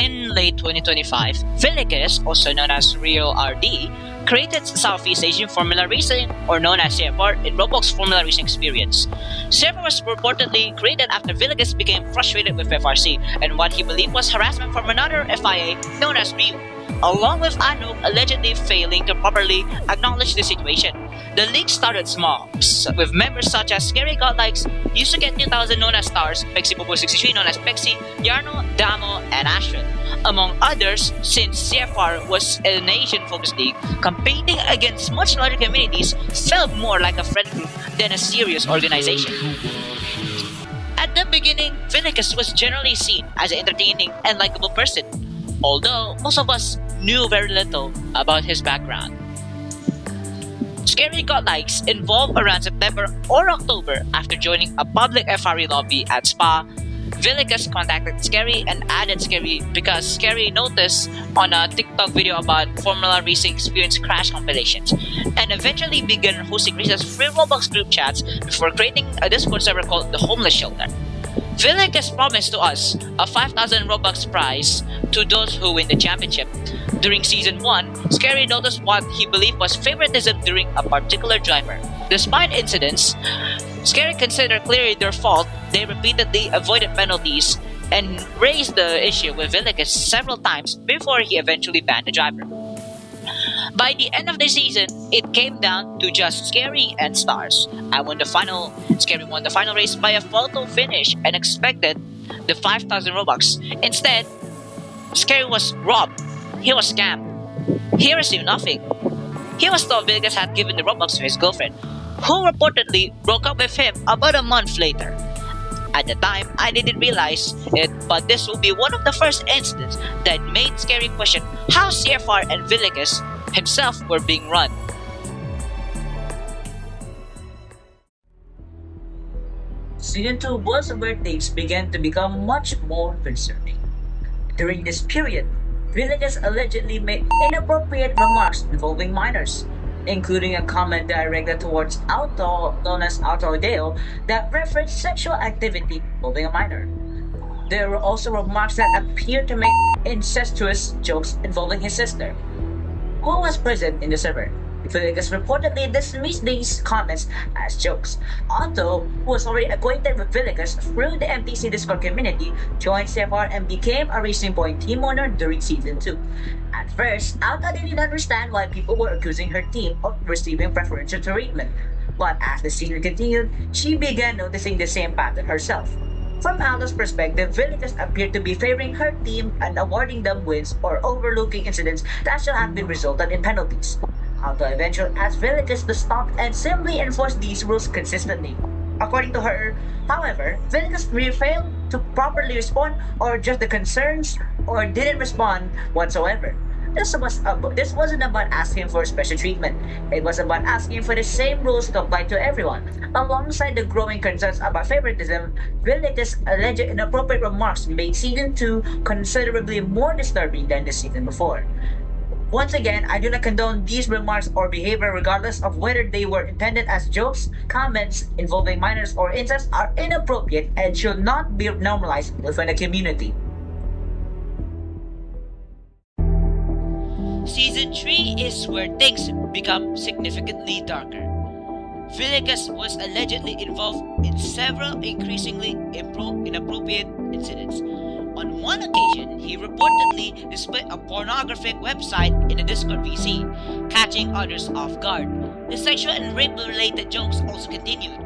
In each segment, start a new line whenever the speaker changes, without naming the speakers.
In late 2025, Philippines, also known as Real RD, created Southeast Asian Formula Racing, or known as CFR, in Roblox Formula Racing experience. CFR was reportedly created after Villegas became frustrated with FRC and what he believed was harassment from another FIA known as Rio, along with Anong allegedly failing to properly acknowledge the situation. The league started small, with members such as Scary Godlikes, used to get 2000 known as Stars, Pexi Popo 63 known as Pexi, Yarno, Damo, and Astrid, among others, since CFR was an Asian-focused league, competing against much larger communities felt more like a friend group than a serious organization. At the beginning, Villegas was generally seen as an entertaining and likable person, although most of us knew very little about his background. Scary Godlikes involved around September or October after joining a public FRE lobby at Spa. Villegas contacted Scary and added Scary because Scary noticed on a TikTok video about Formula Racing experience crash compilations, and eventually began hosting Risa's free Roblox group chats before creating a Discord server called the Homeless Shelter. Villegas promised to us a 5,000 Robux prize to those who win the championship. During Season 1, Scary noticed what he believed was favoritism during a particular driver. Despite incidents Scary considered clearly their fault, they repeatedly avoided penalties and raised the issue with Villegas several times before he eventually banned the driver. By the end of the season, it came down to just Scary and Stars. Scary won the final race by a photo finish and expected the 5,000 Robux. Instead, Scary was robbed. He was scammed. He received nothing. He was told Villegas had given the Robux to his girlfriend, who reportedly broke up with him about a month later. At the time, I didn't realize it, but this will be one of the first incidents that made Scary question how CFR and Villegas himself were being run.
Season 2 was where things began to become much more concerning. During this period, Villegas allegedly made inappropriate remarks involving minors, including a comment directed towards Auto, known as Auto Deo, that referenced sexual activity involving a minor. There were also remarks that appeared to make incestuous jokes involving his sister, who was present in the server. Villegas reportedly dismissed these comments as jokes. Otto, who was already acquainted with Villegas through the MTC Discord community, joined CFR and became a Racing Point team owner during Season 2. At first, Otto didn't understand why people were accusing her team of receiving preferential treatment, but as the season continued, she began noticing the same pattern herself. From Aldo's perspective, Villegas appeared to be favoring her team and awarding them wins or overlooking incidents that should have been resulted in penalties. Aldo eventually asked Villegas to stop and simply enforce these rules consistently. According to her, however, Villegas failed to properly respond or just the concerns or didn't respond whatsoever. This wasn't about asking for special treatment. It was about asking for the same rules to apply to everyone. Alongside the growing concerns about favoritism, Villegas' alleged inappropriate remarks made Season 2 considerably more disturbing than the season before. Once again, I do not condone these remarks or behavior regardless of whether they were intended as jokes. Comments involving minors or incest are inappropriate and should not be normalized within the community.
Season 3 is where things become significantly darker. Villegas was allegedly involved in several increasingly inappropriate incidents. On one occasion, he reportedly displayed a pornographic website in a Discord VC, catching others off guard. The sexual and rape-related jokes also continued.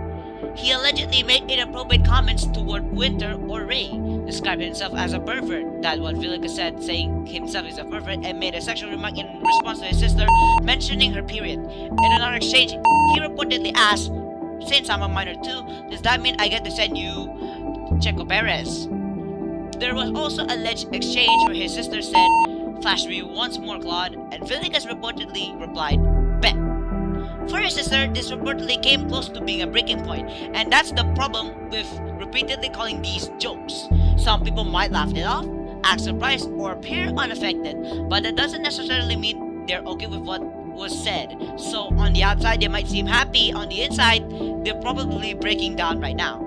He allegedly made inappropriate comments toward Winter or Ray, described himself as a pervert. That's what Villegas said, saying himself is a pervert, and made a sexual remark in response to his sister, mentioning her period. In another exchange, he reportedly asked, "Since I'm a minor too, does that mean I get to send you Checo Perez?" There was also alleged exchange where his sister said, "Flash me once more, Claude," and Villegas reportedly replied, "Bet." For his sister, this reportedly came close to being a breaking point, and that's the problem with repeatedly calling these jokes. Some people might laugh it off, act surprised, or appear unaffected, but that doesn't necessarily mean they're okay with what was said. So on the outside, they might seem happy, on the inside, they're probably breaking down right now.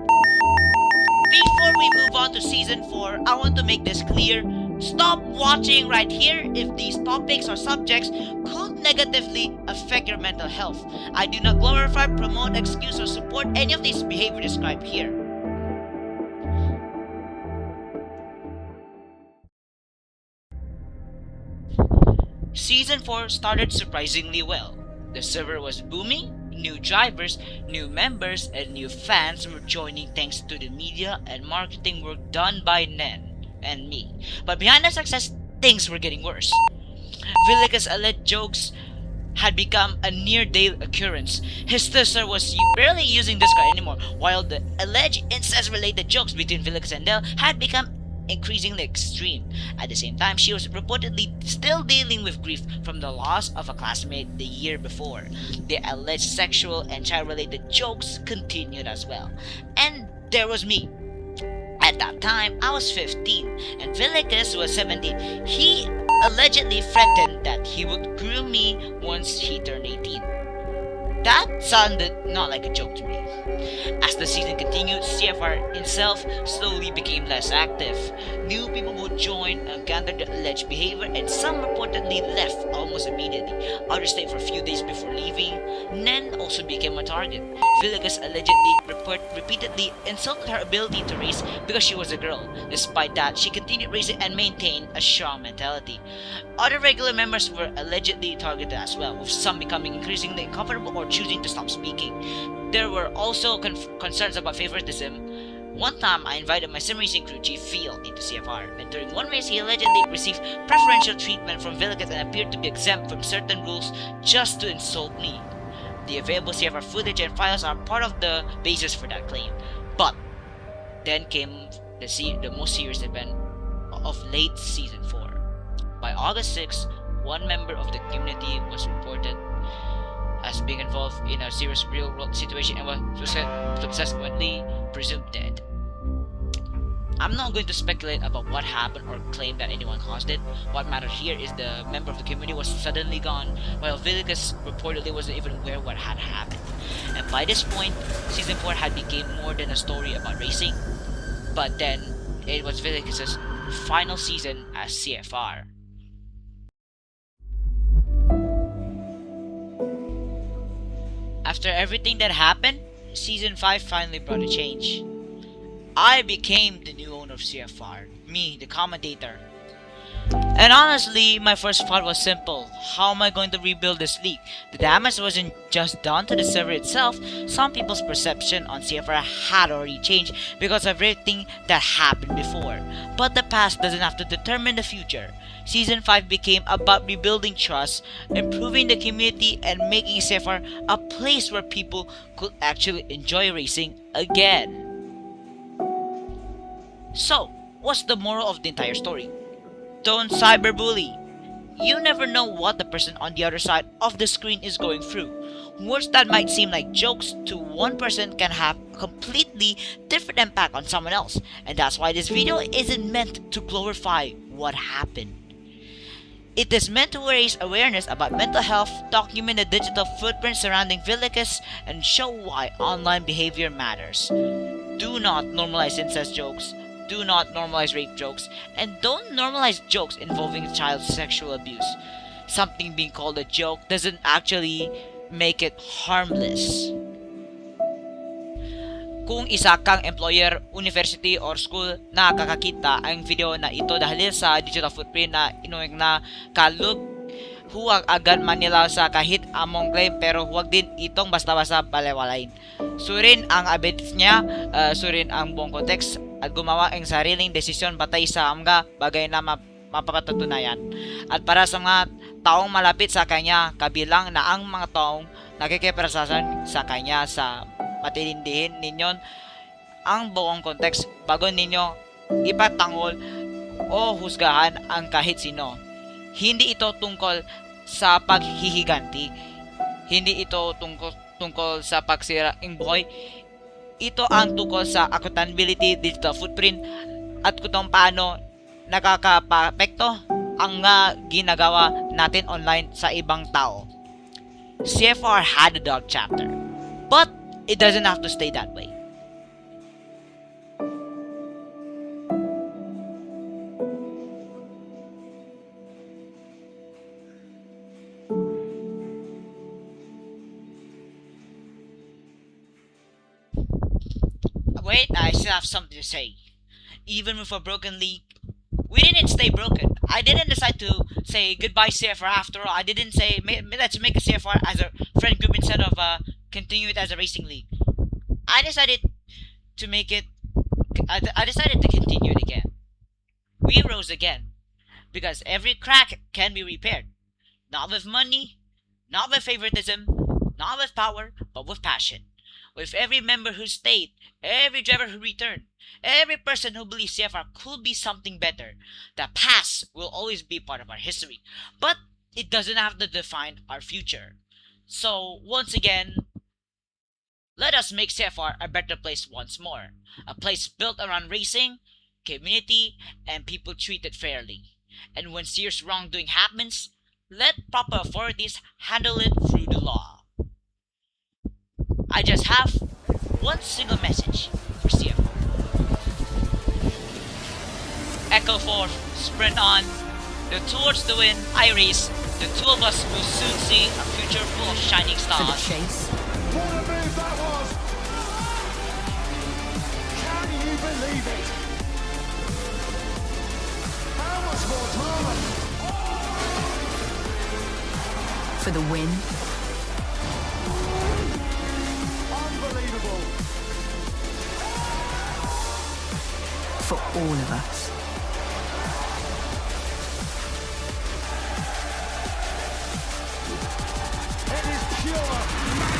Before we move on to Season 4, I want to make this clear. Stop watching right here if these topics or subjects could negatively affect your mental health. I do not glorify, promote, excuse, or support any of these behavior described here. Season 4 started surprisingly well. The server was booming, new drivers, new members, and new fans were joining thanks to the media and marketing work done by Nen and me. But behind the success, things were getting worse. Vilica's alleged jokes had become a near-daily occurrence. His sister was barely using Discord anymore, while the alleged incest-related jokes between Vilica and Del had become increasingly extreme. At the same time, she was reportedly still dealing with grief from the loss of a classmate the year before. The alleged sexual and child-related jokes continued as well. And there was me. At that time, I was 15 and Vilica was 17. He allegedly threatened that he would groom me once he turned 18. That sounded not like a joke to me. As the season continued, CFR itself slowly became less active. New people would join and counter the alleged behavior, and some reportedly left almost immediately. Others stayed for a few days before leaving. Nen also became a target. Villegas allegedly repeatedly insulted her ability to race because she was a girl. Despite that, she continued racing and maintained a strong mentality. Other regular members were allegedly targeted as well, with some becoming increasingly uncomfortable or choosing to stop speaking. There were also concerns about favoritism. One time, I invited my sim racing crew chief Phil into CFR, and during one race, he allegedly received preferential treatment from Vilicat and appeared to be exempt from certain rules just to insult me. The available CFR footage and files are part of the basis for that claim. But then came the most serious event of late season 4. By August 6, one member of the community was reported as being involved in a serious real-world situation and was subsequently presumed dead. I'm not going to speculate about what happened or claim that anyone caused it. What matters here is the member of the community was suddenly gone, while Vilikas reportedly wasn't even aware what had happened. And by this point, Season 4 had become more than a story about racing. But then, it was Vilikas' final season as CFR. After everything that happened, Season 5 finally brought a change. I became the new owner of CFR, me, the commentator. And honestly, my first thought was simple. How am I going to rebuild this league? The damage wasn't just done to the server itself. Some people's perception on CFR had already changed because of everything that happened before. But the past doesn't have to determine the future. Season 5 became about rebuilding trust, improving the community, and making CFR a place where people could actually enjoy racing again. So, what's the moral of the entire story? Don't cyberbully. You never know what the person on the other side of the screen is going through. Words that might seem like jokes to one person can have a completely different impact on someone else. And that's why this video isn't meant to glorify what happened. It is meant to raise awareness about mental health, document the digital footprint surrounding Vilikas, and show why online behavior matters. Do not normalize incest jokes. Do not normalize rape jokes, and don't normalize jokes involving child sexual abuse. Something being called a joke doesn't actually make it harmless. Kung isa kang employer, university, or school na nakakita ang video na ito dahil sa digital footprint na inuugnay na kalug, huwag agad maniwala sa kahit among claim pero huwag din itong basta-basta balewalain. Suriin ang ebidensya, suriin ang buong konteks, at gumawa ang sariling desisyon batay sa mga bagay na mapapatunayan. At para sa mga taong malapit sa kanya, kabilang na ang mga taong nakikipasasan sa kanya sa matinindihin ninyo ang buong konteks bago ninyo ipatangol o husgahan ang kahit sino. Hindi ito tungkol sa paghihiganti. Hindi ito tungkol sa pagsira ng buhay. Ito ang tungkol sa accountability, digital footprint, at kung paano nakakapekto ang ginagawa natin online sa ibang tao. CFR had a dark chapter, but it doesn't have to stay that way. wait, I still have something to say. Even with a broken league, we didn't stay broken. I didn't decide to say goodbye CFR after all. I didn't say let's make a CFR as a friend group instead of continue it as a racing league. I decided to make it. I decided to continue it again. We rose again because every crack can be repaired. Not with money, not with favoritism, not with power, but with passion. With every member who stayed, every driver who returned, every person who believes CFR could be something better. The past will always be part of our history, but it doesn't have to define our future. So, once again, let us make CFR a better place once more. A place built around racing, community, and people treated fairly. And when serious wrongdoing happens, let proper authorities handle it through the law. I just have one single message for CFR. Echo forth, sprint on. Towards the win, I race. The two of us will soon see a future full of shining
For the
stars.
chase.
What a move that was! Can you believe it? How much more drama?
For the win.
Unbelievable!
For all of us.
It is pure magic!